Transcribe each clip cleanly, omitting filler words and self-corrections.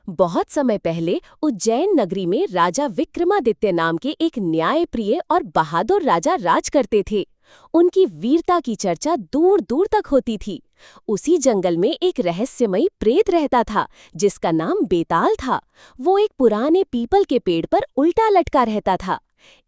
बहुत समय पहले उज्जैन नगरी में राजा विक्रमादित्य नाम के एक न्यायप्रिय और बहादुर राजा राज करते थे। उनकी वीरता की चर्चा दूर दूर तक होती थी। उसी जंगल में एक रहस्यमयी प्रेत रहता था, जिसका नाम बेताल था। वो एक पुराने पीपल के पेड़ पर उल्टा लटका रहता था।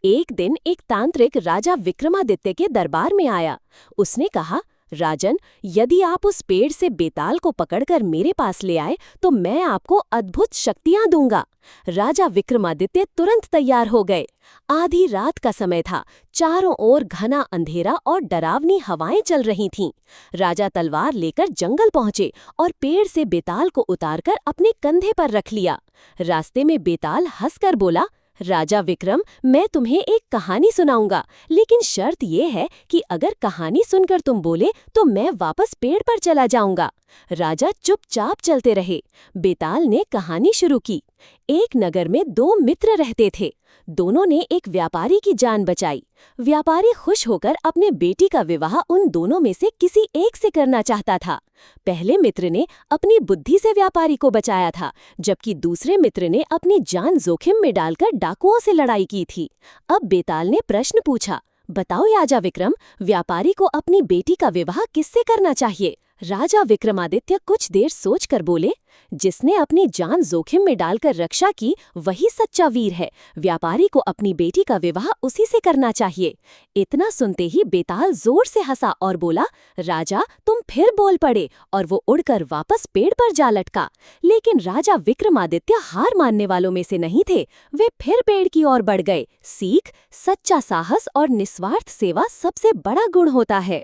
एक दिन एक तांत्रिक राजा विक्रमादित्य के दरबार में आया। उसने कहा, राजन, यदि आप उस पेड़ से बेताल को पकड़कर मेरे पास ले आए तो मैं आपको अद्भुत शक्तियां दूंगा। राजा विक्रमादित्य तुरंत तैयार हो गए। आधी रात का समय था। चारों ओर घना अंधेरा और डरावनी हवाएं चल रही थीं। राजा तलवार लेकर जंगल पहुंचे और पेड़ से बेताल को उतारकर अपने कंधे पर रख लिया। रास्ते में बेताल हंसकर बोला, राजा विक्रम, मैं तुम्हें एक कहानी सुनाऊंगा, लेकिन शर्त यह है कि अगर कहानी सुनकर तुम बोले तो मैं वापस पेड़ पर चला जाऊंगा। राजा चुपचाप चलते रहे। बेताल ने कहानी शुरू की। एक नगर में दो मित्र रहते थे। दोनों ने एक व्यापारी की जान बचाई। व्यापारी खुश होकर अपने बेटी का विवाह उन दोनों में से किसी एक से करना चाहता था। पहले मित्र ने अपनी बुद्धि से व्यापारी को बचाया था, जबकि दूसरे मित्र ने अपनी जान जोखिम में डालकर डाकुओं से लड़ाई की थी। अब बेताल ने प्रश्न पूछा, बताओ राजा विक्रम, व्यापारी को अपनी बेटी का विवाह किससे करना चाहिए? राजा विक्रमादित्य कुछ देर सोचकर बोले, जिसने अपनी जान जोखिम में डालकर रक्षा की वही सच्चा वीर है। व्यापारी को अपनी बेटी का विवाह उसी से करना चाहिए। इतना सुनते ही बेताल जोर से हंसा और बोला, राजा, तुम फिर बोल पड़े, और वो उड़कर वापस पेड़ पर जा लटका। लेकिन राजा विक्रमादित्य हार मानने वालों में से नहीं थे। वे फिर पेड़ की ओर बढ़ गए। सीख, सच्चा साहस और निस्वार्थ सेवा सबसे बड़ा गुण होता है।